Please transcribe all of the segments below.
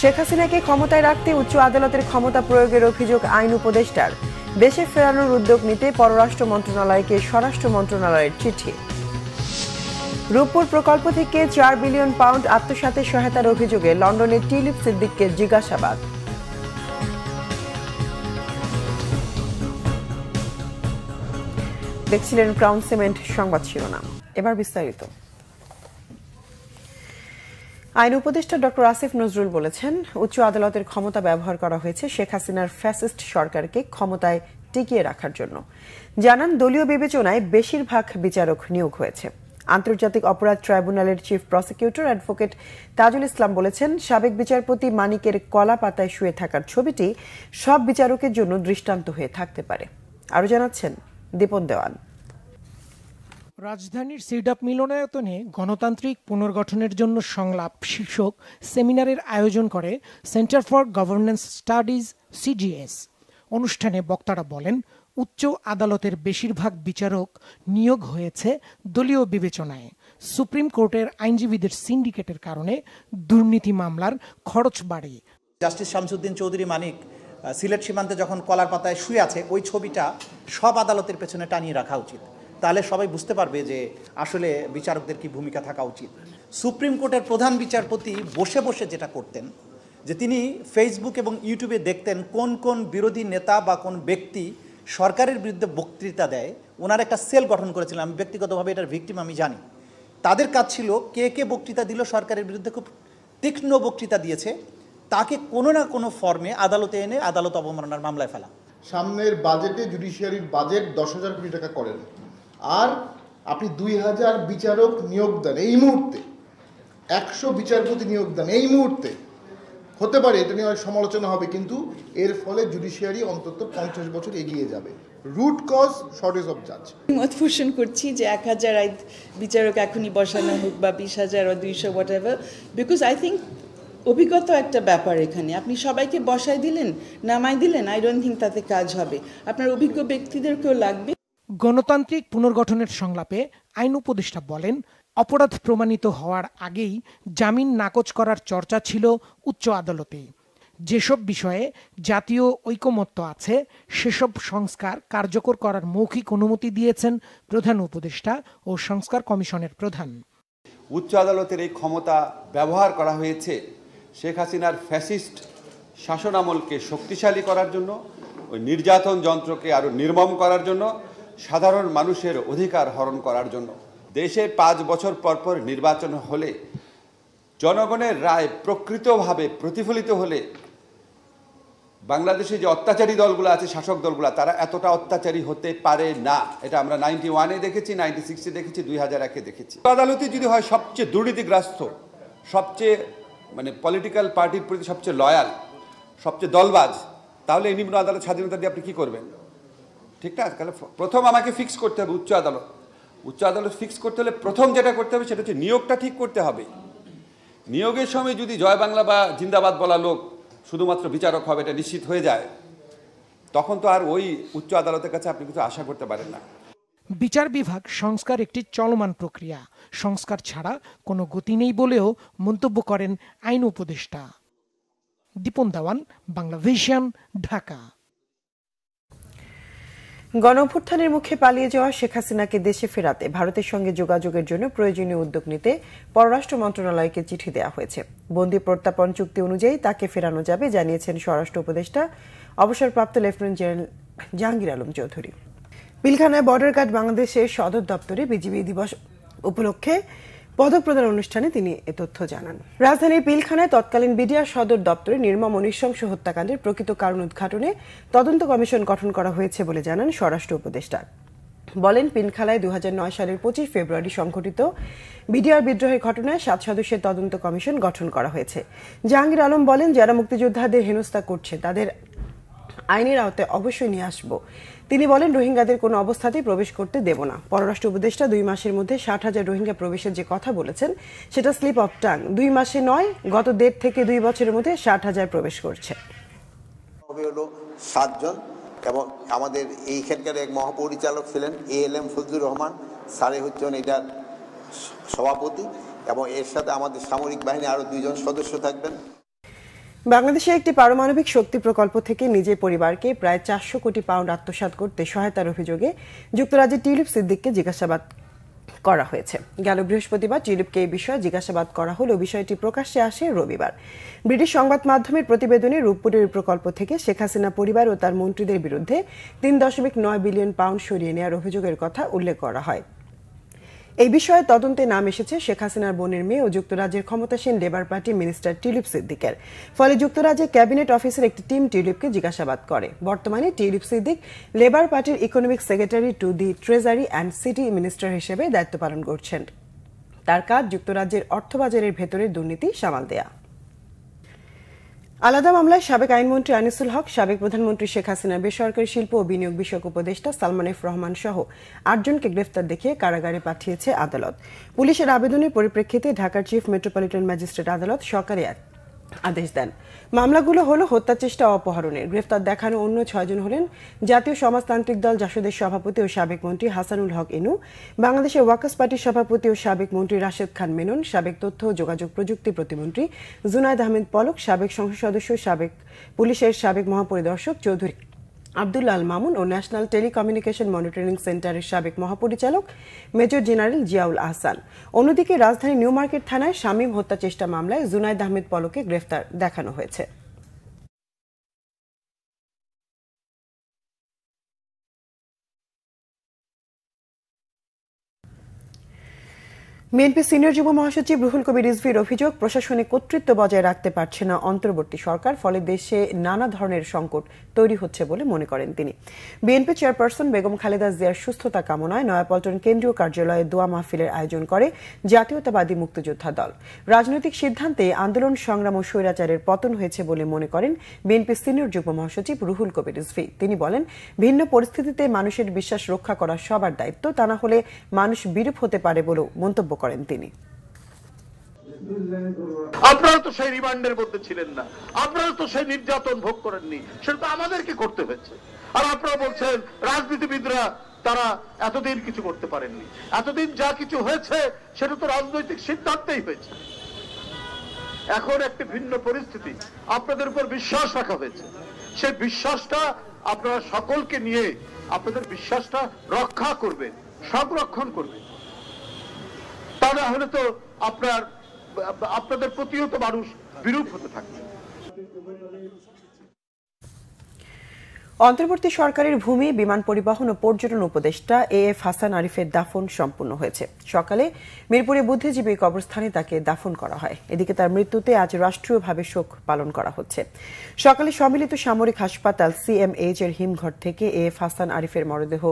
শেখ হাসিনাকে ক্ষমতায় রাখতে উচ্চ আদালতের ক্ষমতা প্রয়োগের অভিযোগ আইন উপদেষ্টার। দেশে ফেরানোর উদ্যোগ নিতে পররাষ্ট্র মন্ত্রণালয়কে স্বরাষ্ট্র মন্ত্রণালয়ের চিঠি। রূপপুর প্রকল্প থেকে 4 বিলিয়ন পাউন্ড আত্মসাতের সহায়তার অভিযোগে লন্ডনের টিউলিপ সিদ্দিককে জিজ্ঞাসাবাদ। দেখছিলেন ক্রাউন সিমেন্ট সংবাদ শিরোনাম। এবার বিস্তারিত। আইন উপদেষ্টা ডক্টর আসিফ নজরুল বলেছেন, উচ্চ আদালতের ক্ষমতা ব্যবহার করা হয়েছে শেখ হাসিনার ফ্যাসিস্ট সরকারকে ক্ষমতায় টিকিয়ে রাখার জন্য। জানান, দলীয় বিবেচনায় বেশিরভাগ বিচারক নিয়োগ হয়েছে। আন্তর্জাতিক অপরাধ ট্রাইব্যুনালের chief prosecutor advocate Tajul Islam বলেছেন, সাবেক বিচারপতি মানিকের কলা পাতায় শুয়ে থাকার ছবিটি সব বিচারকের জন্য দৃষ্টান্ত হয়ে থাকতে পারে। আরো জানাচ্ছেন দীপন দেওয়ান। রাজধানীর সিডাপ মিলনায়তনে গণতান্ত্রিক পুনর্গঠনের জন্য সংলাপ শীর্ষক সেমিনারের আয়োজন করে centre for governance studies CGS. অনুষ্ঠানে বক্তারা বলেন, উচ্চ আদালতের বেশিরভাগ বিচারক নিয়োগ হয়েছে দলীয় বিবেচনায়। সুপ্রিম কোর্টের আইনজীবীদের সিন্ডিকেটের কারণে দুর্নীতি মামলার খরচ বাড়ে। জাস্টিস শামসুদ্দিন চৌধুরী মানিক সিলেট সীমান্তে যখন কলার পাতায় শুয়ে আছে, ওই ছবিটা সব আদালতের পেছনে টানিয়ে রাখা উচিত। তাহলে সবাই বুঝতে পারবে যে আসলে বিচারকদের কি ভূমিকা থাকা উচিত। সুপ্রিম কোর্টের প্রধান বিচারপতি বসে বসে যেটা করতেন, যে তিনি ফেসবুক এবং ইউটিউবে দেখতেন কোন কোন বিরোধী নেতা বা কোন ব্যক্তি সরকারের বিরুদ্ধে বক্তৃতা দেয়। ওনার একটা সেল গঠন করেছিলেন, আমি ব্যক্তিগতভাবে এটার ভিকটিম, আমি জানি। তাদের কাজ ছিল কে কে বক্তৃতা দিল, সরকারের বিরুদ্ধে খুব তীক্ষ্ণ বক্তৃতা দিয়েছে, তাকে কোনো না কোনো ফর্মে আদালতে এনে আদালত অবমাননার মামলায় ফেলা। সামনের বাজেটে জুডিশিয়ারির বাজেট 10,000 কোটি টাকা করেন, আর আপনি 2000 বিচারক নিয়োগ দেন এই মুহূর্তে, 100 বিচারপতি নিয়োগ দেন এই মুহূর্তে। হতে পারে এটা নিয়ে সমালোচনা হবে, কিন্তু এর ফলে জুডিশিয়ারি অন্তত 50 বছর এগিয়ে যাবে। রুট কজ শর্টেজ অফ জাজ। মত পোষণ করছি যে 1000 বিচারক এখনই বসানো হোক বা 20,000 বা 200 what ever, because I think অভিজ্ঞতা একটা ব্যাপার। এখানে আপনি সবাইকে বসাই দিলেন, নামাই দিলেন, আই ডোন্ট থিঙ্ক তাতে কাজ হবে। আপনার অভিজ্ঞ ব্যক্তিদেরকেও লাগবে। গণতান্ত্রিক পুনর্গঠনের সংলাপে আইন উপদেষ্টা বলেন, অপরাধ প্রমাণিত হওয়ার আগেই জামিন নাকচ করার চর্চা ছিল উচ্চ আদালতে। যেসব বিষয়ে জাতীয় ঐকমত্য আছে সেসব সংস্কার কার্যকর করার মৌখিক অনুমতি দিয়েছেন প্রধান উপদেষ্টা ও সংস্কার কমিশনের প্রধান। উচ্চ আদালতের এই ক্ষমতা ব্যবহার করা হয়েছে শেখ হাসিনার ফ্যাসিস্ট শাসনামলকে শক্তিশালী করার জন্য, ওই নির্যাতন যন্ত্রকে আরও নির্মম করার জন্য, সাধারণ মানুষের অধিকার হরণ করার জন্য। দেশে 5 বছর পর পর নির্বাচন হলে, জনগণের রায় প্রকৃতভাবে প্রতিফলিত হলে, বাংলাদেশে যে অত্যাচারী দলগুলো আছে, শাসক দলগুলো, তারা এতটা অত্যাচারী হতে পারে না। এটা আমরা 91-এ দেখেছি, 96-এ দেখেছি, 2001-এ দেখেছি। আদালতে যদি হয় সবচেয়ে দুর্নীতিগ্রস্ত, সবচেয়ে পলিটিক্যাল পার্টির প্রতি সবচেয়ে লয়াল, সবচেয়ে দলবাজ, তাহলে এই নিম্ন আদালত স্বাধীনতা দিয়ে আপনি কী করবেন? ঠিক না? তাহলে প্রথম আমাকে ফিক্স করতে হবে উচ্চ আদালত। উচ্চ আদালত ফিক্স করতে হলে প্রথম যেটা করতে হবে সেটা হচ্ছে নিয়োগটা ঠিক করতে হবে। নিয়োগের সময় যদি জয় বাংলা বা জিন্দাবাদ বলা লোক শুধুমাত্র বিচারক হবে, এটা নিশ্চিত হয়ে যায়, তখন তো আর ওই উচ্চ আদালতের কাছে আপনি কিছু আশা করতে পারেন না। বিচার বিভাগ সংস্কার একটি চলমান প্রক্রিয়া, সংস্কার ছাড়া কোনো গতি নেই বলেও মন্তব্য করেন আইন উপদেষ্টা। দীপন দেওয়ান, বাংলা ভিশন, ঢাকা। গণঅভ্যুত্থানের মুখে পালিয়ে যাওয়া শেখ হাসিনাকে দেশে ফেরাতে ভারতের সঙ্গে যোগাযোগের জন্য প্রয়োজনীয় উদ্যোগ নিতে পররাষ্ট্র মন্ত্রণালয়কে চিঠি দেওয়া হয়েছে। বন্দী প্রত্যর্পণ চুক্তি অনুযায়ী তাকে ফেরানো যাবে জানিয়েছেন স্বরাষ্ট্র উপদেষ্টা অবসরপ্রাপ্ত লেফটেন্যান্ট জেনারেল জাহাঙ্গীর আলম চৌধুরী। পিলখানায় বর্ডার গার্ড বাংলাদেশের সদর দপ্তরে বিজিবি দিবস উপলক্ষে পদক প্রদান অনুষ্ঠানে তিনি এ তথ্য জানান। রাজধানীর পিলখানায় তৎকালীন বিডিআর সদর দপ্তরে নির্মম ও নৃশংস হত্যাকাণ্ডের প্রকৃত কারণ উদ্ঘাটনে তদন্ত কমিশন গঠন করা হয়েছে বলে জানান স্বরাষ্ট্র উপদেষ্টা। বলেন, পিলখানায় 2009 সালের 25 ফেব্রুয়ারি সংঘটিত বিডিআর বিদ্রোহের ঘটনায় 7 সদস্যের তদন্ত কমিশন গঠন করা হয়েছে। জাহাঙ্গীর আলম বলেন, যারা মুক্তিযোদ্ধাদের হেনস্থা করছে তাদের আইনের আওতায় অবশ্যই নিয়ে আসব। তিনি বলেন, রোহিঙ্গাদের কোনো অবস্থাতেই প্রবেশ করতে দেব না। পররাষ্ট্র উপদেষ্টা 2 মাসের মধ্যে 60,000 রোহিঙ্গা প্রবেশের যে কথা বলেছেন সেটা স্লিপ অফ টাং। 2 মাসে নয়, গত 1.5 থেকে 2 বছরের মধ্যে 60,000 প্রবেশ করছে। 7 জন, এবং আমাদের এইখানকার এক মহাপরিচালক ছিলেন ALM ফজলুর রহমান স্যারে হচ্ছেন এটার সভাপতি, এবং এর সাথে আমাদের সামরিক বাহিনী আরো 2 জন সদস্য থাকবেন। বাংলাদেশে একটি পারমাণবিক শক্তি প্রকল্প থেকে নিজের পরিবারকে প্রায় 400 কোটি পাউন্ড আত্মসাৎ করতে সহায়তার অভিযোগে যুক্তরাজ্যের টিউলিপ সিদ্দিককে জিজ্ঞাসাবাদ করা হয়েছে। গেল বৃহস্পতিবার টিউলিপকে এই বিষয়ে জিজ্ঞাসাবাদ করা হলেও বিষয়টি প্রকাশ্যে আসে রবিবার। ব্রিটিশ সংবাদ মাধ্যমের প্রতিবেদনে রূপপুরের প্রকল্প থেকে শেখ হাসিনা পরিবার ও তার মন্ত্রীদের বিরুদ্ধে 3.9 বিলিয়ন পাউন্ড সরিয়ে নেওয়ার অভিযোগের কথা উল্লেখ করা হয়। এই বিষয়ে তদন্তে নাম এসেছে শেখ হাসিনার বোনের মেয়ে ও যুক্তরাজ্যের ক্ষমতাসীন লেবার পার্টি মিনিস্টার টিউলিপ সিদ্দিকের। ফলে যুক্তরাজ্যের ক্যাবিনেট অফিসের একটি টিম টিউলিপকে জিজ্ঞাসাবাদ করে। বর্তমানে টিউলিপ সিদ্দিক লেবার পার্টির economic secretary to the treasury and city minister হিসেবে দায়িত্ব পালন করছেন। তার কাজ যুক্তরাজ্যের অর্থবাজারের ভেতরের দুর্নীতি সামাল দেয়া। আলাদা মামলায় সাবেক আইনমন্ত্রী আনিসুল হক, সাবেক প্রধানমন্ত্রী শেখ হাসিনার বেসরকারি শিল্প ও বিনিয়োগ বিষয়ক উপদেষ্টা সালমান এফ রহমান সহ 8 জনকে গ্রেফতার দেখিয়ে কারাগারে পাঠিয়েছে আদালত। পুলিশের আবেদনের পরিপ্রেক্ষিতে ঢাকার চিফ মেট্রোপলিটন ম্যাজিস্ট্রেট আদালত সরকারি আদেশ দেন। মামলাগুলো হল হত্যা চেষ্টা ও অপহরণের। গ্রেফতার দেখানো অন্য 6 জন হলেন জাতীয় সমাজতান্ত্রিক দল জাসদের সভাপতি ও সাবেক মন্ত্রী হাসানুল হক ইনু, বাংলাদেশের ওয়াকার্স পার্টির সভাপতি ও সাবেক মন্ত্রী রাশেদ খান মেনন, সাবেক তথ্য ও যোগাযোগ প্রযুক্তি প্রতিমন্ত্রী জুনায়েদ আহমেদ পলক, সাবেক সংসদ সদস্য, সাবেক পুলিশের সাবেক মহাপরিদর্শক চৌধুরী আব্দুল আল মামুন ও ন্যাশনাল টেলিকমিউনিকেশন মনিটরিং সেন্টারের সাবেক মহাপরিচালক মেজর জেনারেল জিয়াউল আহসান। অন্যদিকে রাজধানী নিউ মার্কেট থানায় শামীম হত্যা চেষ্টা মামলায় জুনায়েদ আহমেদ পলককে গ্রেফতার দেখানো হয়েছে। বিএনপি সিনিয়র যুব মহাসচিব রুহুল কবির রিজভীর অভিযোগ, প্রশাসনিক কর্তৃত্ব বজায় রাখতে পারছে না অন্তর্বর্তী সরকার, ফলে দেশে নানা ধরনের সংকট তৈরি হচ্ছে বলে মনে করেন তিনি। বিএনপি চেয়ারপারসন বেগম খালেদা জিয়ার সুস্থতা কামনায় নয়াপল্টন কেন্দ্রীয় কার্যালয়ে দোয়া মাহফিলের আয়োজন করে জাতীয়তাবাদী মুক্তিযোদ্ধা দল। রাজনৈতিক সিদ্ধান্তে আন্দোলন সংগ্রাম ও স্বৈরাচারের পতন হয়েছে বলে মনে করেন বিএনপি সিনিয়র যুব মহাসচিব রুহুল কবির রিজভী। তিনি বলেন, ভিন্ন পরিস্থিতিতে মানুষের বিশ্বাস রক্ষা করা সবার দায়িত্ব, তা না হলে মানুষ বিরূপ হতে পারে বলেও মন্তব্য করেন তিনি। আপনারা তো সেই রিমান্ডের মধ্যে ছিলেন না, আপনারা তো সেই নির্যাতন ভোগ করেননি, সেটা তো আমাদেরকে করতে হয়েছে। আর আপনারা বলছেন রাজনীতিবিদরা তারা এতদিন কিছু করতে পারেননি। এতদিন যা কিছু হয়েছে সেটা তো রাজনৈতিক সিদ্ধান্তেই হয়েছে। এখন একটি ভিন্ন পরিস্থিতি, আপনাদের উপর বিশ্বাস রাখা হয়েছে, সেই বিশ্বাসটা আপনারা সকলকে নিয়ে আপনাদের বিশ্বাসটা রক্ষা করবেন, সংরক্ষণ করবেন। তা না হলে তো আপনাদের প্রতিও তো মানুষ বিরূপ হতে থাকবে। অন্তর্বর্তী সরকারের ভূমি, বিমান পরিবহন ও পর্যটন উপদেষ্টা এএফ হাসান আরিফের দাফন সম্পন্ন হয়েছে। সকালে মিরপুরে বুদ্ধিজীবী কবরস্থানে তাকে দাফন করা হয়। এদিকে তার মৃত্যুতে আজ রাষ্ট্রীয়ভাবে শোক পালন করা হচ্ছে। সকালে সম্মিলিত সামরিক হাসপাতাল সিএমএইচ এর হিমঘর থেকে এএফ হাসান আরিফের মরদেহ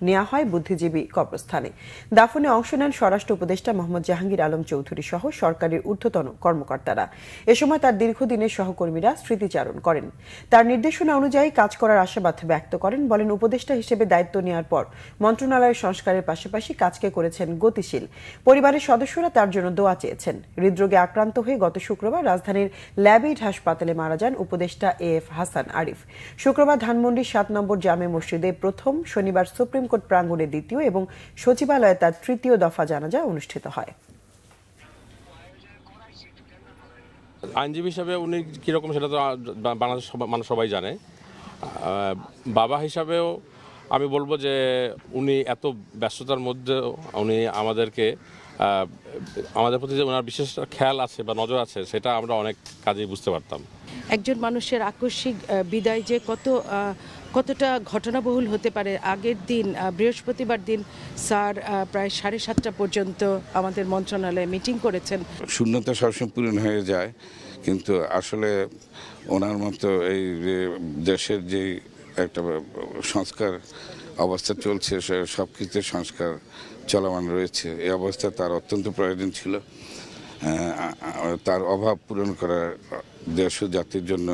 নেওয়া হয় বুদ্ধিজীবী কবরস্থানে। দাফনে অংশ নেন স্বরাষ্ট্র উপদেষ্টা মোহাম্মদ জাহাঙ্গীর আলম চৌধুরী সহ সরকারের ঊর্ধ্বতন কর্মকর্তারা। এ সময় তার দীর্ঘদিনের সহকর্মীরা স্মৃতিচারণ করেন। তার নির্দেশনা অনুযায়ী কাজ করার আশাবাদ ব্যক্ত করেন। বলেন, উপদেষ্টা হিসেবে দায়িত্ব নেওয়ার পর মন্ত্রণালয়ের সংস্কারের পাশাপাশি কাজকে করেছেন গতিশীল। পরিবারের সদস্যরা তার জন্য দোয়া চেয়েছেন। হৃদরোগে আক্রান্ত হয়ে গত শুক্রবার রাজধানীর ল্যাবেইড হাসপাতালে মারা যান উপদেষ্টা এএফ হাসান আরিফ। শুক্রবার ধানমন্ডির 7 নম্বর জামে মসজিদে প্রথম, শনিবার সুপ্রিম কোর্ট প্রাঙ্গণে দ্বিতীয় এবং সচিবালয়ে তার তৃতীয় দফা জানাজা অনুষ্ঠিত হয়। আইনজীবী হিসাবে উনি কীরকম সেটা তো বাংলাদেশ মানুষ সবাই জানে। বাবা হিসাবেও আমি বলবো যে উনি এত ব্যস্ততার মধ্যেও উনি আমাদের প্রতি যে ওনার বিশেষ খেয়াল আছে বা নজর আছে, সেটা আমরা অনেক কাজেই বুঝতে পারতাম। একজন মানুষের আকস্মিক বিদায় যে কতটা ঘটনাবহুল হতে পারে। আগের দিন বৃহস্পতিবার দিন স্যার প্রায় 7:30 পর্যন্ত আমাদের মন্ত্রণালয়ে মিটিং করেছেন। শূন্যতা সবসময় পূরণ হয়ে যায়, কিন্তু আসলে ওনার মতো এই দেশের যে একটা সংস্কার অবস্থা চলছে, সব কিছুতে সংস্কার চলমান রয়েছে। এই অবস্থা তার অত্যন্ত প্রয়োজন ছিল। তার অভাব পূরণ করা দেশ ও জাতির জন্য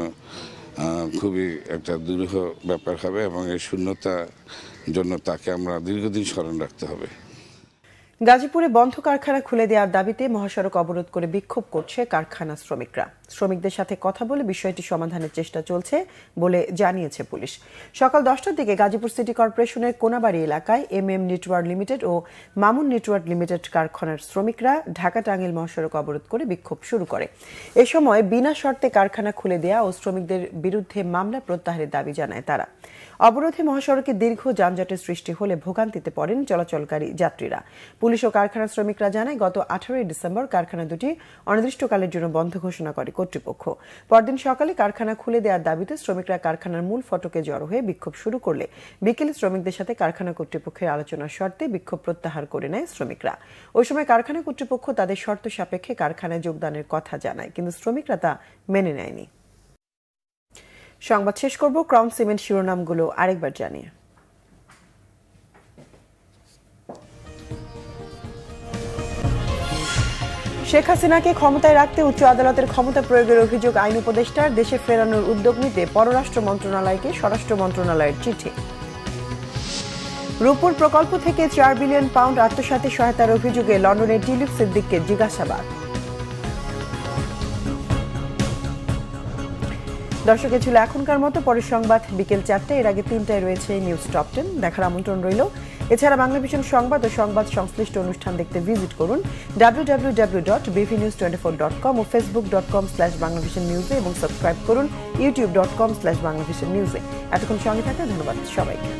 খুবই একটা দুরূহ ব্যাপার হবে এবং এই শূন্যতার জন্য তাকে আমরা দীর্ঘদিন স্মরণ রাখতে হবে। গাজীপুরে বন্ধ কারখানা খুলে দেওয়ার দাবিতে মহাসড়ক অবরোধ করে বিক্ষোভ করছে কারখানা শ্রমিকরা। শ্রমিকদের সাথে কথা বলে বিষয়টি সমাধানের চেষ্টা চলছে বলে জানিয়েছে পুলিশ। সকাল 10টার দিকে গাজীপুর সিটি কর্পোরেশনের কোনাবাড়ি এলাকায় MM নেটওয়ার্ক লিমিটেড ও মামুন নেটওয়ার্ক লিমিটেড কারখানার শ্রমিকরা ঢাকা টাঙ্গাইল মহাসড়ক অবরোধ করে বিক্ষোভ শুরু করে। এ সময় বিনা শর্তে কারখানা খুলে দেয়া ও শ্রমিকদের বিরুদ্ধে মামলা প্রত্যাহারের দাবি জানায় তারা। অবরোধে মহাসড়কে দীর্ঘ যানজটের সৃষ্টি হলে ভোগান্তিতে পড়েন চলাচলকারী যাত্রীরা। পুলিশ ও কারখানা শ্রমিকরা জানায় গত 18 ডিসেম্বর কারখানা দুটি অনির্দিষ্টকালের জন্য বন্ধ ঘোষণা করে কর্তৃপক্ষ। পরদিন সকালে কারখানা খুলে দেওয়ার দাবিতে শ্রমিকরা কারখানার মূল ফটকে জড়ো হয়ে বিক্ষোভ শুরু করলে বিকেলে শ্রমিকদের সাথে কারখানা কর্তৃপক্ষের আলোচনার শর্তে বিক্ষোভ প্রত্যাহার করে নেয় শ্রমিকরা। ওই সময় কারখানা কর্তৃপক্ষ তাদের শর্ত সাপেক্ষে কারখানায় যোগদানের কথা জানায়, কিন্তু শ্রমিকরা তা মেনে নেয়নি। সংবাদ শেষ করব ক্রাউন সিমেন্ট শিরোনামগুলো আরেকবার জানিয়ে। শেখ হাসিনাকে ক্ষমতায় রাখতে উচ্চ আদালতের ক্ষমতা প্রয়োগের অভিযোগ আইন উপদেষ্টার, দেশে ফেরানোর উদ্যোগ নিতে পররাষ্ট্র মন্ত্রণালয়কে স্বরাষ্ট্র মন্ত্রণালয়ের চিঠি। রূপপুর প্রকল্প থেকে 4 বিলিয়ন পাউন্ড আত্মসাতে সহায়তার অভিযোগে লন্ডনের টিউলিপ সিদ্দিককে জিজ্ঞাসাবাদ। দর্শক, ছিল এখনকার মতো। পরের সংবাদ বিকেল 4টায়, এর আগে 3টায় রয়েছে নিউজ টপ 10 দেখার আমন্ত্রণ রইল। এছাড়া বাংলাভিশন সংবাদ ও সংবাদ সংশ্লিষ্ট অনুষ্ঠান দেখতে ভিজিট করুন www.bvnews24.com ও facebook.com/banglavisionnews এবং সাবস্ক্রাইব করুন youtube.com/banglavisionnews। এতক্ষণ সঙ্গে থাকা ধন্যবাদ সবাইকে।